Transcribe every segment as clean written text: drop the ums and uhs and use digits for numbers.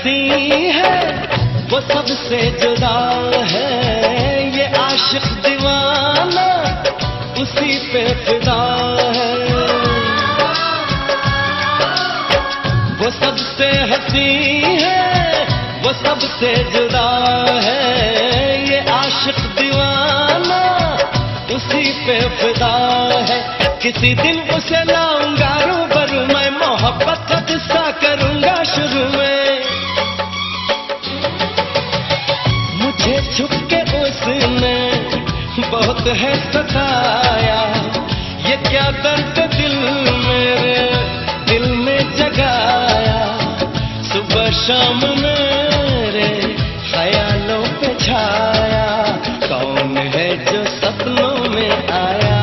हंसी है वो सबसे जुदा है, ये आशिक दीवाना उसी पे फिदा है। वो सबसे हंसी है वो सबसे जुदा है, ये आशिक दीवाना उसी पे फिदा है। किसी दिन उसे लाऊंगा रूबरू, मैं मोहब्बत का किस्सा करूंगा शुरू में। मुझे छुप के उसने बहुत है सताया, ये क्या दर्द दिल मेरे दिल में जगाया। सुबह शाम मेरे ख्यालों पे छाया, कौन है जो सपनों में आया।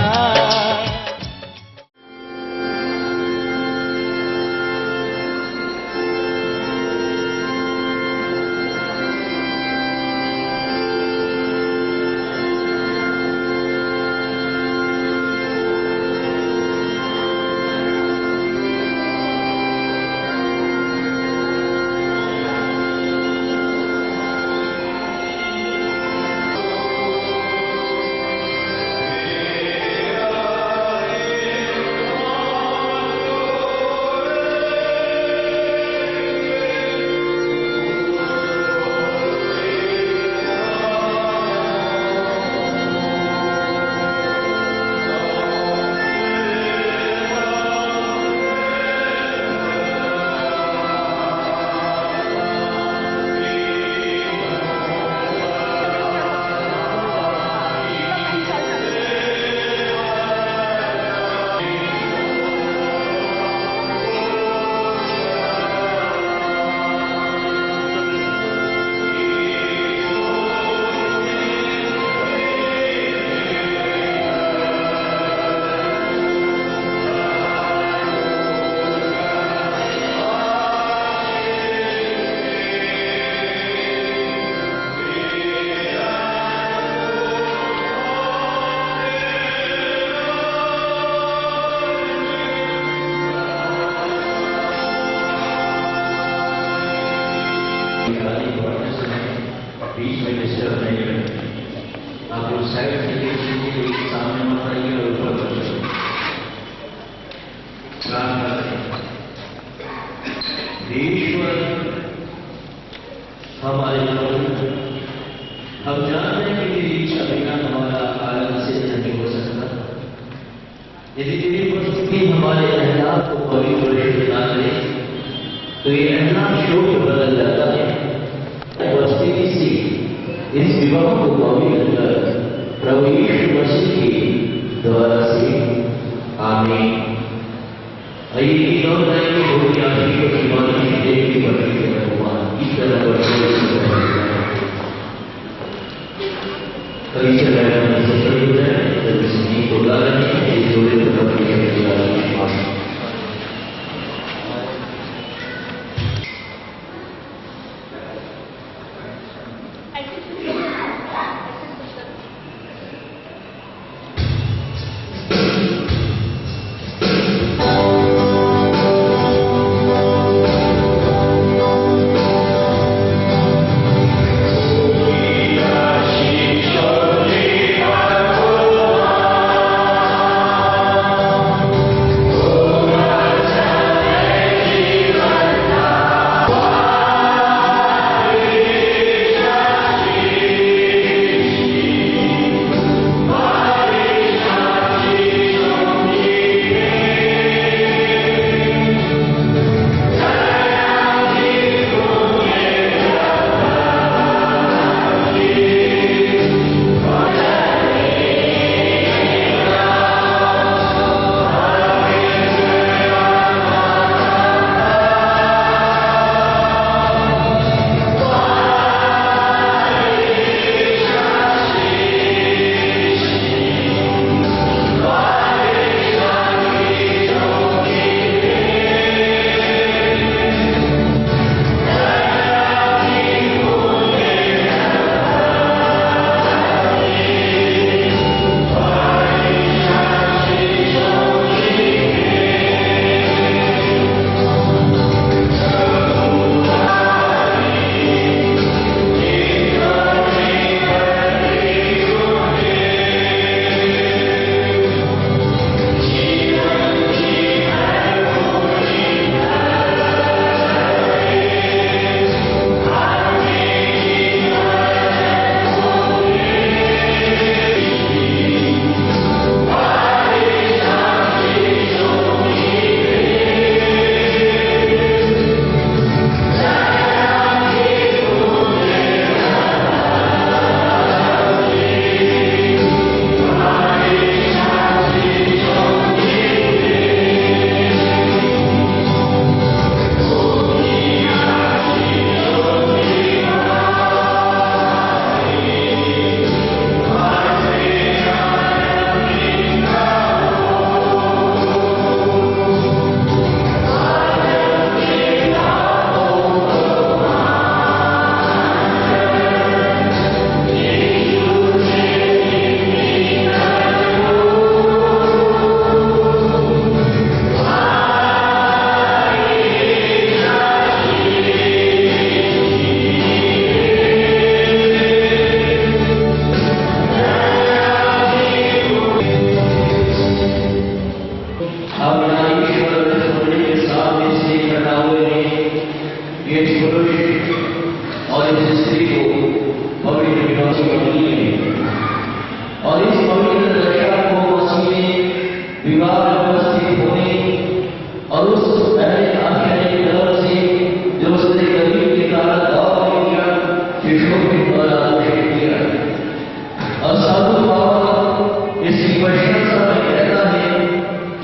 बीच में डिस्टर्ब नहीं करें। आप लोग साइड से देखिए, सामने मत आइए और ऊपर बढ़िए। ईश्वर हमारे हम जानते हैं कि इच्छा बिना हमारा आलम से नहीं हो सकता। यदि तेरी उपस्थिति हमारे अहलाक को पवित्र बना दे तो ये अहलाक शोक बदल जाता है। उपस्थिति से इस विवाह को पवित्र कर प्रभु यीशु मसीह के द्वारा से आमीन। आइए दोनों हो गया की मानी देख के बढ़ी भगवान इस तरह कई से को ला रहे हैं जोड़े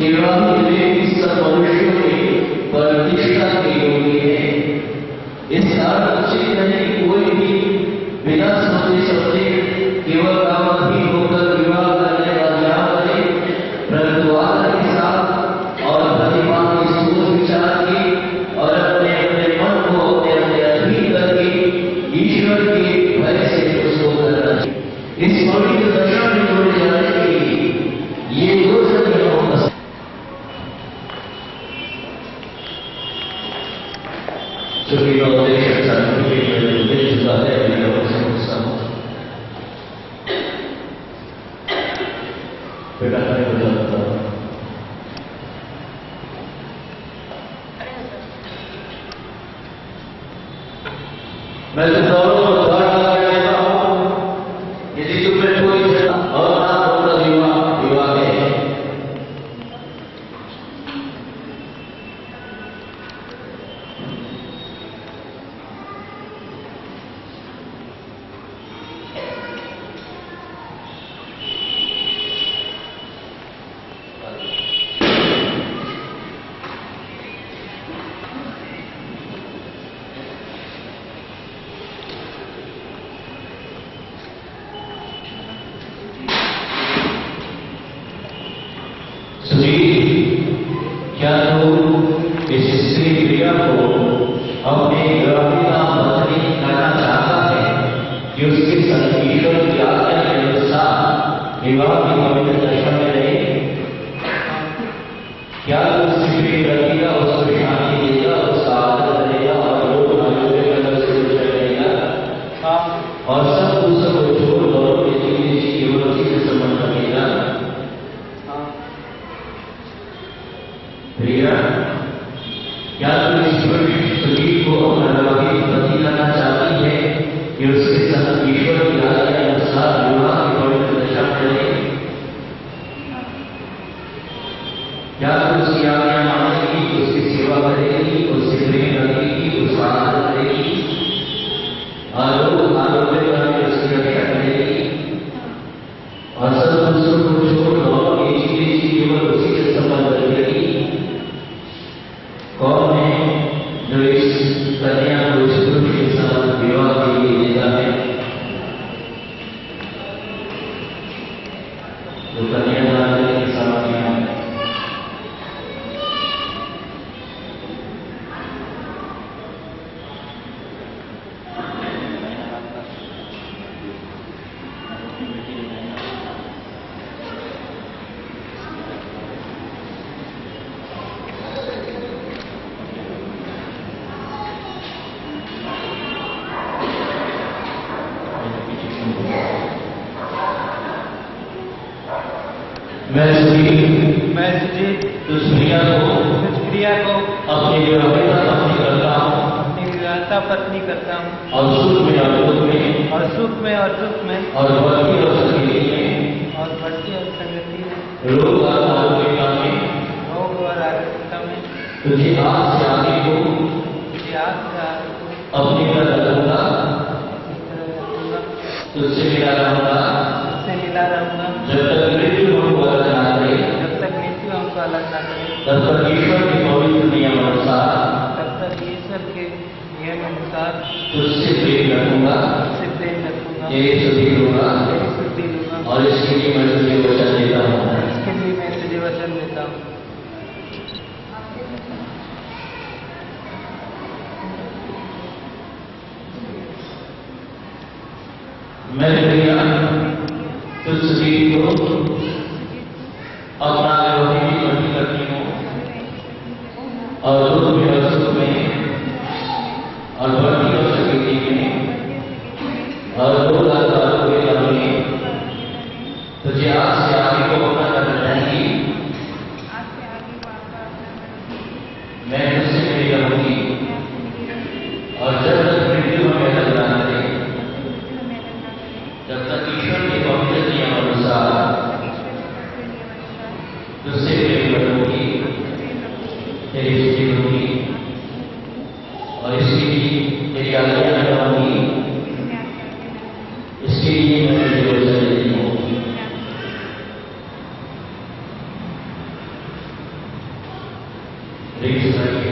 केवल विवेक सब मनुष्यों की प्रतिष्ठा के योग्य है। इस कारण उचित नहीं कोई भी बिना सोचे समझे केवल कामाधीन होकर विवाह करने का त्याग करे, परंतु आदर के साथ और प्रतिमान की सोच विचार की और अपने अपने मन को अपने अधीन करके ईश्वर के भय से उसको करना चाहिए। इस पवित्र दशा में जोड़े जाने के लिए ये दो नियमों का चूंकि उद्देश्य सर्टिफिकेट में उद्देश्य का है बेटा खड़े हो जाता है। मैं तो दोनों को द्वार लगा देता हूँ, यदि तुम्हें कोई और ना होगा विवाह है। क्या लोग इस स्त्री प्रिया को अपने ग्रामीण पत्नी करना चाहता है कि उसके संग ईश्वर की आज्ञा के अनुसार विवाह की पवित्र दशा में रहे? क्या उस स्त्री लगेगा, उसको शांति देगा, उसका आदर करेगा और लोग करेगा और सब दूसरों को छोड़ और केवल उसी से संबंध रखेगा? प्रिया, क्या तुम ईश्वर स्त्री को अपना वैवाहिक पति करना चाहती है कि उसके साथ ईश्वर की आज्ञा के अनुसार विवाह की पवित्र दशा में रहे? क्या तुम उसकी आज्ञा मानेगी, उसकी सेवा करेगी, उससे प्रेम रखेगी, उसका आदर करेगी, आरोग्य करके उसकी रक्षा करेगी और सब दूसरों को छोड़ और केवल उसी से संबंध रखेगी? कौन है जो इस कन्या को इस पुरुष के साथ विवाह के लिए देता है? जो कन्यादान के साथ मैं तुझ प्रिया को अपनी विवाहिता पत्नी करता हूँ, अपनी विवाहिता पत्नी करता हूँ और सुख में और दुख में और सुख में और दुख में और बढ़ती और संगति में और बढ़ती और संगति में रोग और आरोग्यता में रोग और आरोग्यता में तुझे आज से आगे को अपनी तरह रखूंगा, तुझसे मिला रहूंगा जब तक मृत्यु हमको अलग ना करे, तब तक ईश्वर के पवित्र नियम अनुसार तुझसे प्रेम रखूंगा, तेरे सुधी लूंगा और इसके लिए मैं तुझे वचन देता हूँ। मैं प्रिया तुझ स्त्री को अपना वैवाहिक पति करती हूँ और दुख में और सुख में और बढ़ती और संगति में और रोग और आरोग्यता में तुझे आज से आगे को अपना करना चाहेंगी। मैं तुझसे मिली रहूंगी और जब तक मृत्यु में अलग ना करे, जब तक ईश्वर के पवित्र नियम अनुसार तुझसे प्रेम करूंगी, तेरी स्तुति करूंगी और इसके लिए तेरी आज्ञा निभाऊंगी। इसके लिए मैं तुझे वचन देती हूँ। Please sunaइए।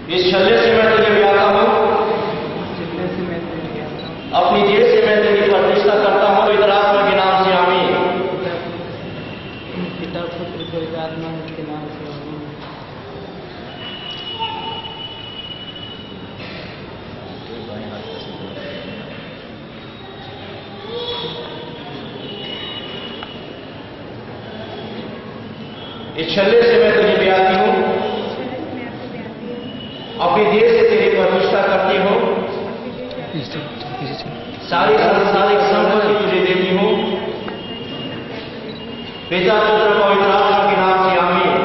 इस छल्ले से मैं तुझे ब्याता हूँ, जितने से मैं तेरे ज्ञाता हूँ, अपनी देह से मैं तेरी प्रतिष्ठा करता हूँ, पवित्र आत्मा के नाम से आमीन। पिता पुत्र पवित्र आत्मा के नाम से आमीन। इस छल्ले से मैं तुझे ब्याती हूँ, अपनी देह से तेरी प्रतिष्ठा करती हूँ, सारी सांसारिक संपत्ति तुझे देती हूँ, पिता पुत्र पवित्र आत्मा के नाम से आमीन।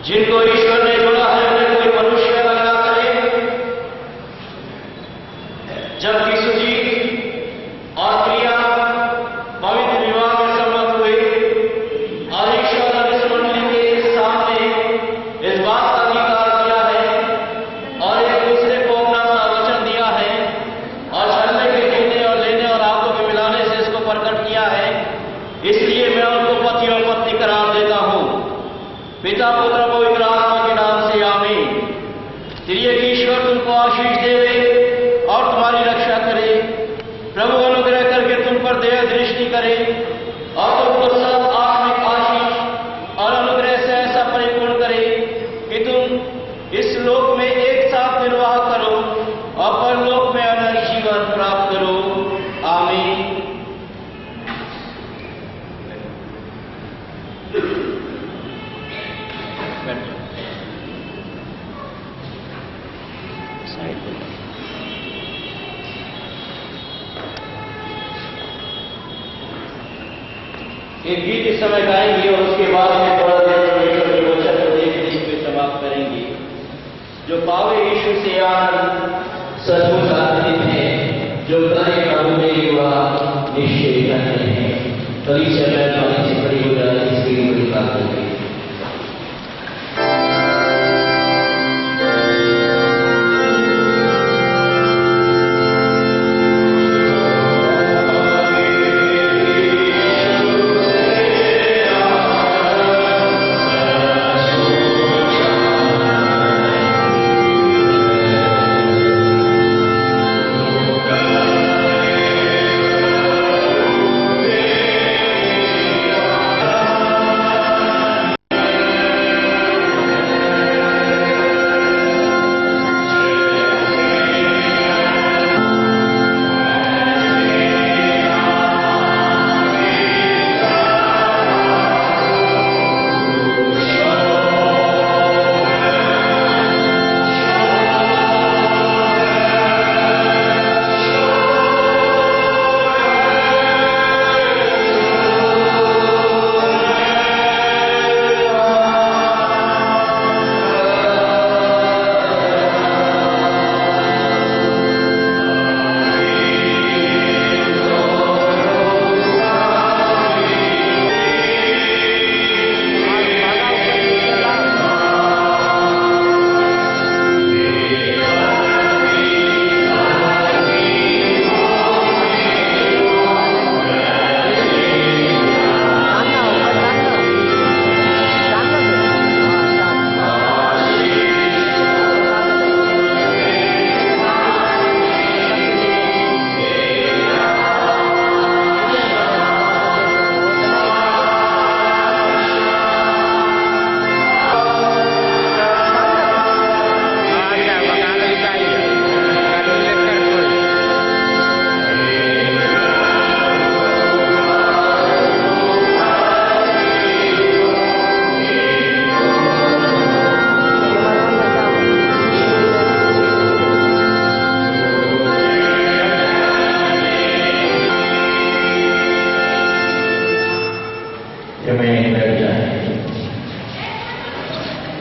जिनको ईश्वर ने जोड़ा है उन्हें कोई मनुष्य अलग ना करे। जब यीशु जी और प्रिया पवित्र विवाह में सम्मत हुए और ईश्वर ने इस मंडली के सामने इस बात का अंगीकार किया है और एक दूसरे को अपना सा वचन दिया है और छल्ले के देने और लेने और हाथों के मिलाने से इसको प्रकट किया है, इसलिए मैं उनको पति और पत्नी करार देता हूं। पिता पुत्र पवित्र आत्मा के नाम से आमीन। त्रिएक ईश्वर तुमको आशीष देवे और तुम्हारी रक्षा करे। प्रभु अनुग्रह करके तुम पर दया दृष्टि करे और तुमको सब आत्मिक आशीष और अनुग्रह से ऐसा परिपूर्ण करे कि तुम इस लोक में एक साथ निर्वाह करो और परलोक में अनंत जीवन प्राप्त करो। आमीन। एक गीत इस समय गाएंगे और उसके बाद में थोड़ा देर परमेश्वर पावे यीशु से आनंद। सचमुच आनंदित हैं जो करे प्रभु में युवा निश्चय करते हैं। कलीसिया में पानी से खड़ी हो जाए, इसकी बड़ी बात होगी।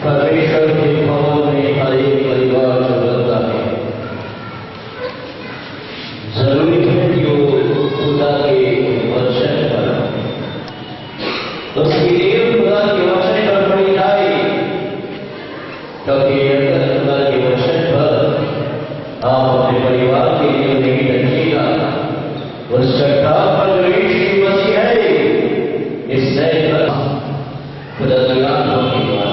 परमेश्वर के भवन में हर एक परिवार चलता है। जरूरी है कि वो खुदा के वचन पर उसकी देव खुदा के वचन पर पड़ी जाए, क्योंकि अगर खुदा के वचन पर आप अपने परिवार के लिए नहीं रखिएगा, उस चट्टान पर जो यीशु मसीह है, इस नए पर खुदा की आत्मा के द्वारा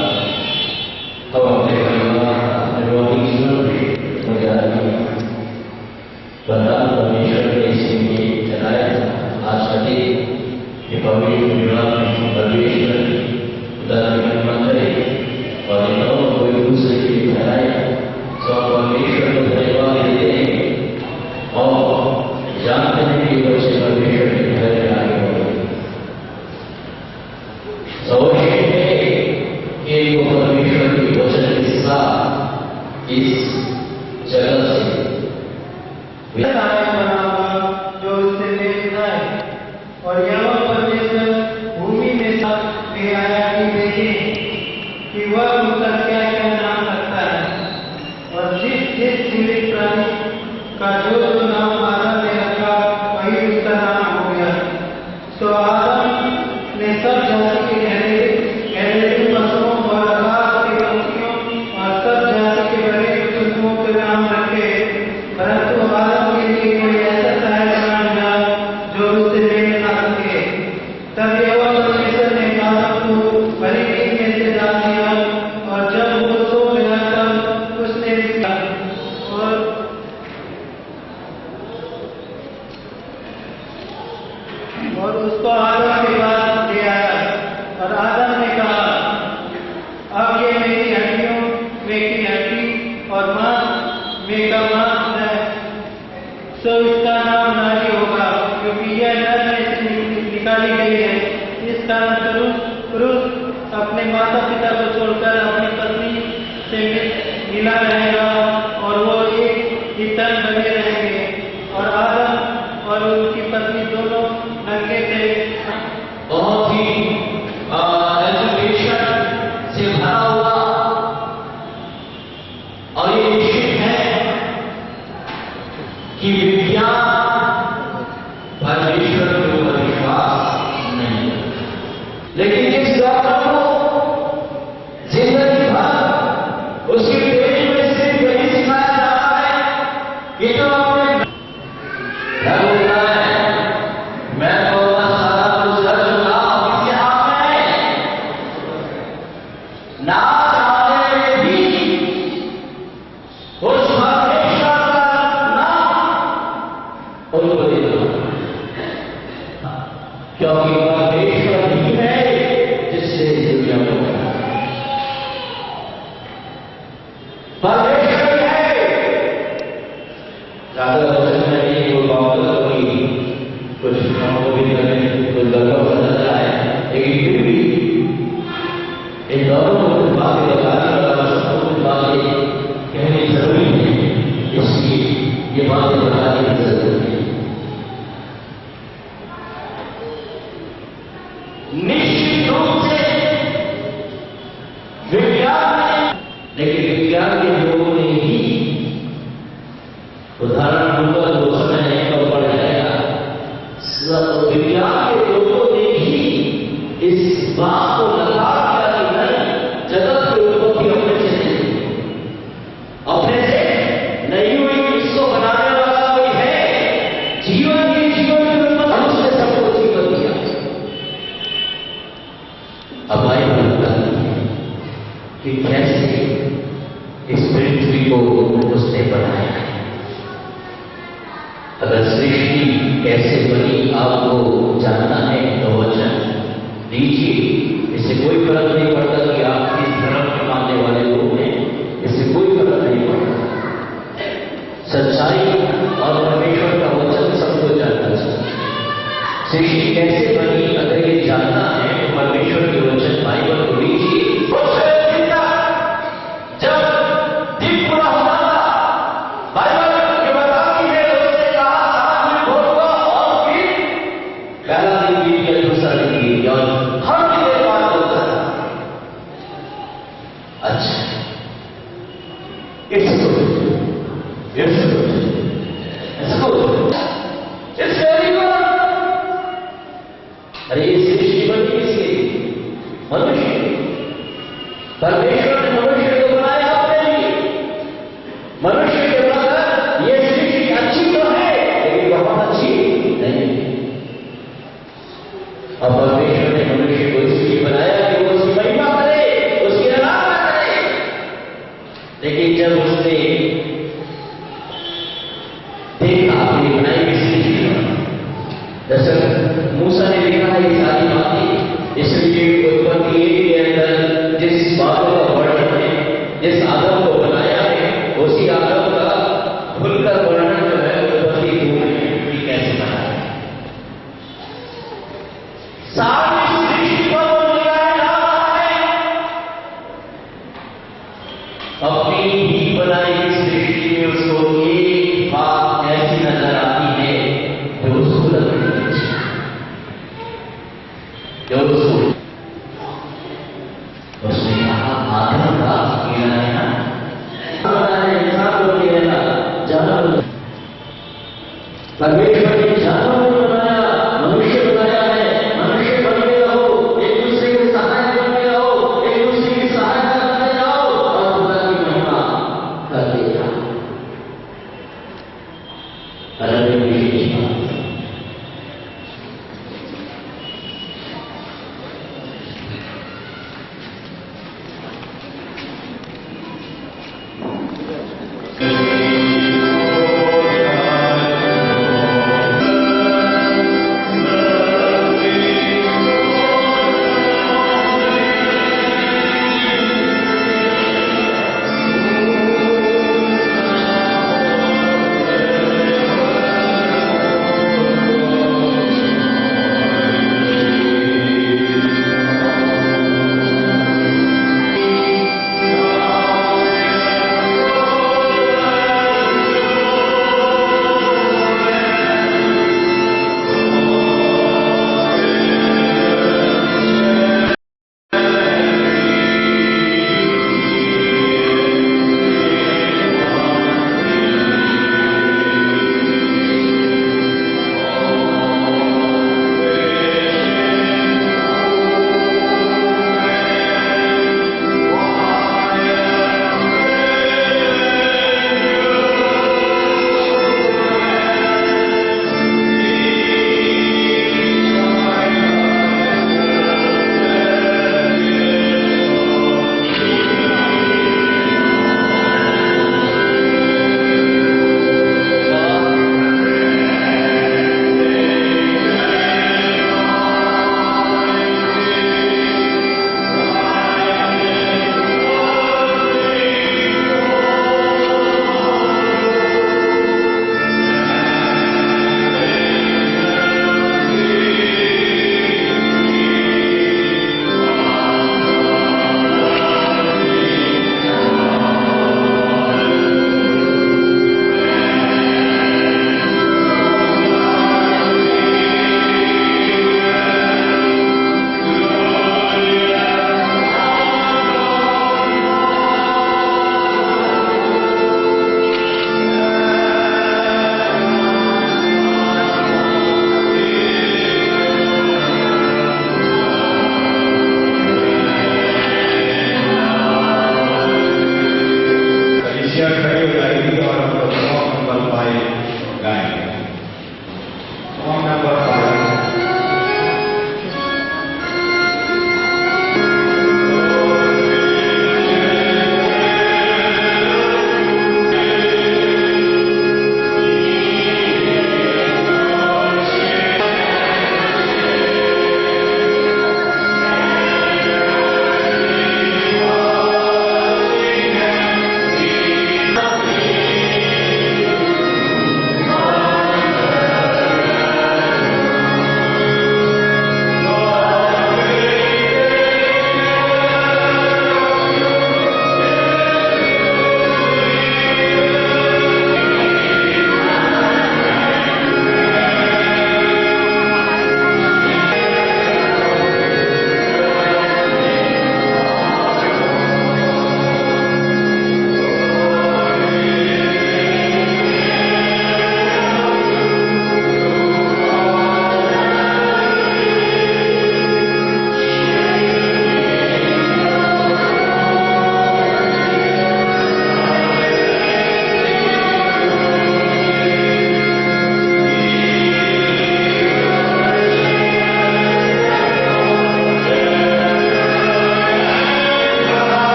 तो अपने परिवार अपने रोगी जीवन में प्रधान परमेश्वर ने इसलिए चलाया आज का दिन कि पवित्र विवाह में प्रवेश कर खुदा की महिमा करे और इन दोनों को एक दूसरे के लिए चलाए। तो परमेश्वर को धन्यवाद देते हैं और जानते हैं कि बच्चे परमेश्वर के घर में आगे बढ़े। अवश्य है कि वो परमेश्वर के वचन के साथ इस जगह से जो उससे देखना है और यहोवा परमेश्वर भूमि में सब ले आया कि देखे कि वह उनका क्या क्या नाम रखता है, और जिस जिस जीवित प्राणी का जो जो नाम आदम ने रखा वही उसका नाम हो गया। तो आदम ने सब जाति के घरेलू पशुओं और आकाश के पक्षियों और सब जाति के बड़े पशुओं के नाम रखे, परंतु आदम के लिए कोई ऐसा सहायक न मिला जो उससे मेल खा सके। तब यहोवा परमेश्वर ने आदम को भली नींद में से डाल दिया, और जब वो सो गया तब उसने और उसको आदम के पास ले आया, और आदम ने कहा, अब ये मेरी हड्डियों में की हड्डी और मांस में का मांस है, सो इसका नाम नारी होगा, क्योंकि यह नर में से निकाली गई है। इस कारण पुरुष अपने माता पिता को छोड़कर अपनी पत्नी से मिला रहेगा और वो एक ही तन बने रहेंगे। और आदम और उनकी पत्नी दोनों नंगे थे। बहुत ही एजुकेशन से भरा हुआ और लेकिन जिस डॉक्टर को जिंदगी भर उसकी पेट में सिर्फ यही सिखाया जाता है कि जो आपने क्या बोलना है, मैं तो बस सारा कुछ कर चुका हूं, इसके हाथ में ना चाहते हुए भी उस परमेश्वर का नाम उनको देना, क्योंकि परमेश्वर ही है जिससे दुनिया को बनाया। परमेश्वर ही है। ज्यादा वचन में नहीं कोई बात कोई कुछ कामों भी करने कोई गड़बड़ बदल रहा है, लेकिन फिर भी इन दोनों को बातें बताने वाला सबको बातें कहनी जरूरी है, इसलिए ये बातें बताने की जरूरत है। निश्चित रूप से विज्ञान, लेकिन विज्ञान के लोगों ने ही उदाहरण दूंगा जो समय नहीं तो पड़ जाएगा। विज्ञान के लोगों ने ही इस बात को लगा दिया कि नहीं, जगत की उत्पत्ति अपने से नहीं हुई, इसको बनाने वाला कोई है। जीवन की उसने सबको जीवन दिया। अब आई बताती है कि कैसे इस पृथ्वी को उसने बनाया है। अगर सृष्टि कैसे बनी आपको जानना है तो वचन दीजिए। इससे कोई फर्क नहीं पड़ता कि आप किस धर्म के मानने वाले लोग हैं, इससे कोई फर्क नहीं पड़ता। सच्चाई और परमेश्वर का वचन सबको जानना चाहिए। सृष्टि कैसे बनी अगर ये जानना है तो परमेश्वर के वचन बाइबल को लीजिए। जब दिन पूरा होता था, बाइबल ये बताती है उसने कहा सात दिन भोर हुआ और फिर पहला दिन बीत गया, दूसरा दिन बीत गया और हर दिन बात होता था। अच्छा, it's good, it's good, it's good, it's very good. अरे ये सृष्टि बनी किसके लिए? मनुष्य। परमेश्वर ने मनुष्य को बनाया अपने लिए। मनुष्य के बगैर ये सृष्टि अच्छी तो है, लेकिन बहुत अच्छी नहीं। अब परमेश्वर ने मनुष्य को इसलिए बनाया कि वो उसकी महिमा करे, उसकी आराधना करे। लेकिन जब उसने देखा अपनी बनाई हुई सृष्टि, दरअसल मूसा ने लिखा है ये सारी बातें, इसलिए उत्पत्ति के अंदर जिस बातों का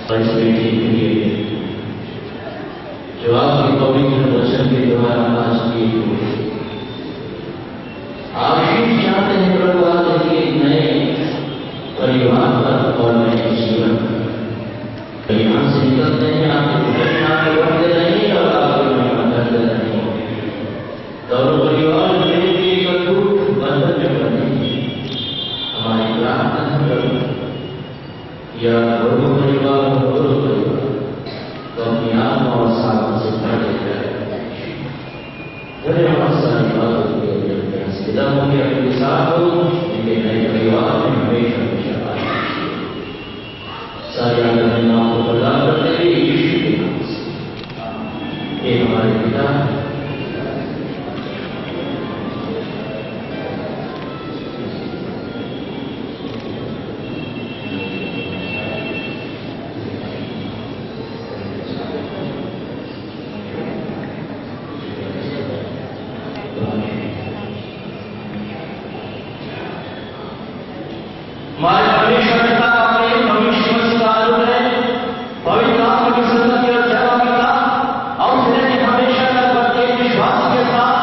और इस बेटी के लिए जो आपके पवित्र वचन के द्वारा आज की हुई आशीष चाहते हैं प्रभु आज के नए परिवार पर और नए जीवन पर यहाँ से निकलते हैं आपके आगे बढ़ते रहेंगे और आपको महिमा करते रहेंगे। दोनों परिवार मिलकर एक अद्भुत बंधन में बनेंगे। हमारी प्रार्थना है प्रभु या दोनों परिवार तो अपनी आत्मा और सामने से पढ़े गए हमारे सारी बातों के विदा होंगे अपने साथ हो इनके नए परिवार में हमेशा हमेशा सारी आदमी नाम को प्रदान करते हुए यीशु के नाम से ये हमारे पिता हमारे परमेश्वर पिता का प्रेम भविष्य में सारू है पवित्र आत्मा की संगति और सेवा के साथ और उसने हमेशा तक प्रत्येक विश्वास के साथ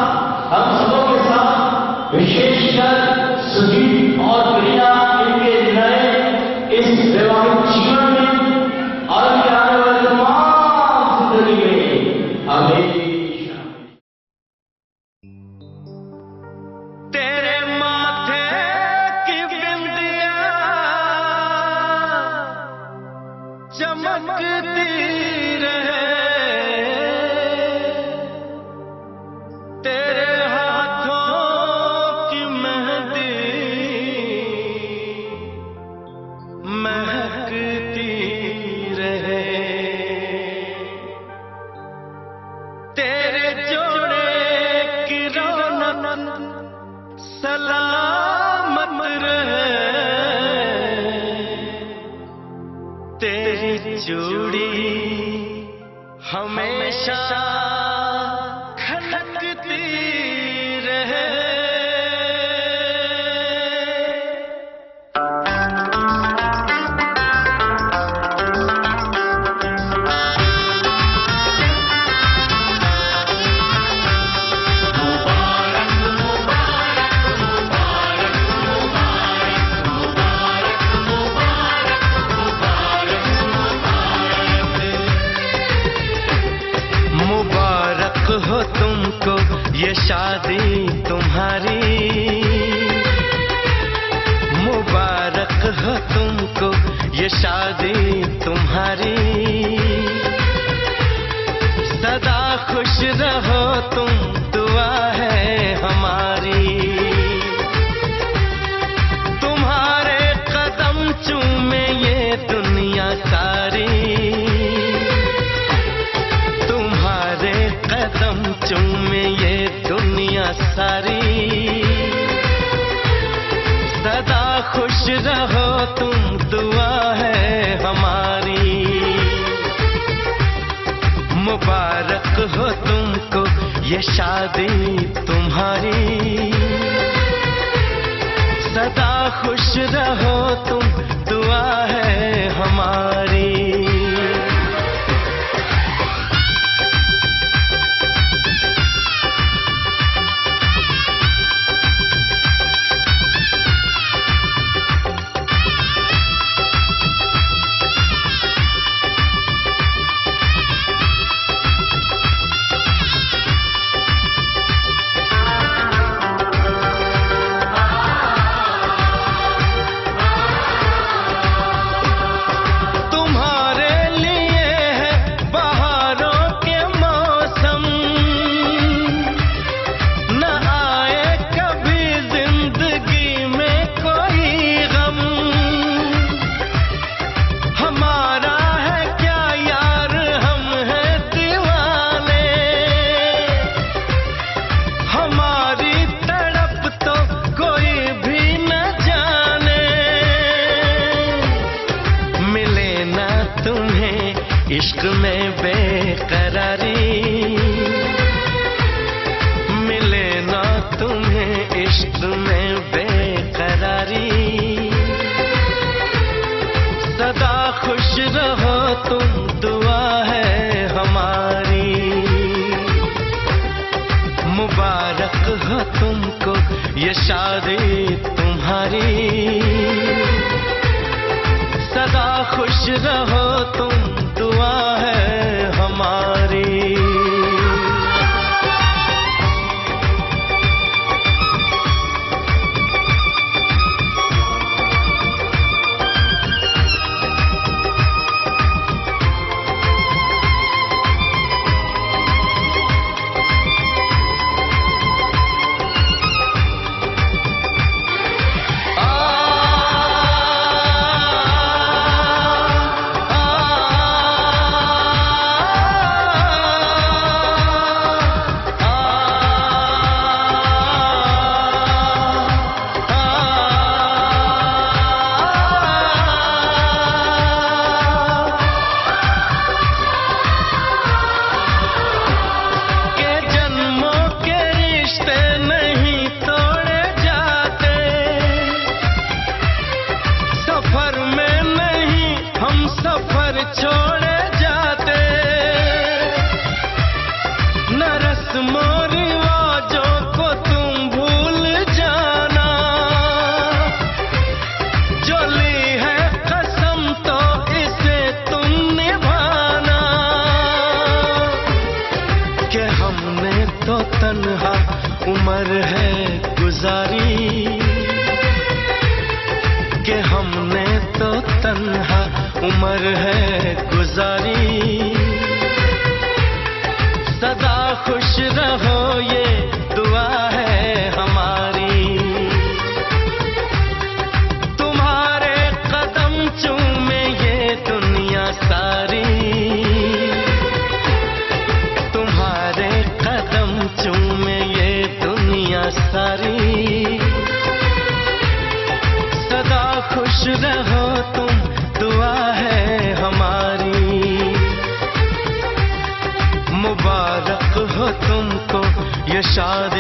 हम सबों के साथ विशेषकर सुजीत और प्रिया इनके नए इस वैवाहिक जीवन में और इनके आने वाले तमाम जिंदगी में हमें चमकती रहे तेरे हाथों की मेहंदी महकती रहे तेरे जोड़े की रौनक सलामत रहे तेरी चूड़ी हमेशा खनकती रहे। मुबारक हो तुमको ये शादी तुम्हारी, मुबारक हो तुमको ये शादी तुम्हारी, सदा खुश रहो तुम दुआ है हमारी। तुम्हारे कदम चूमे ये दुनिया सारी, कदम चूमे ये दुनिया सारी, सदा खुश रहो तुम दुआ है हमारी। मुबारक हो तुमको ये शादी तुम्हारी, सदा खुश रहो तुम दुआ है हमारी। इश्क में बेकरारी मिले ना तुम्हें, इश्क में बेकरारी, सदा खुश रहो मुबारक हो तुमको ये शादी तुम्हारी, सदा खुश रहो तुम, दुआ है हमारी। सफर छोड़े जाते, न रस्मों रिवाजों को तुम भूल जाना, जो ली है कसम तो इसे तुम निभाना, कि हमने तो तन्हा उम्र है गुजारी, कि हमने तो तन्हा उम्र है गुजारी, सदा खुश रहो ये दुआ है हमारी। तुम्हारे कदम चूमे ये दुनिया सारी, तुम्हारे कदम चूमे ये दुनिया सारी, सदा खुश रहो तुम, दुआ है हमारी। मुबारक हो तुमको ये शादी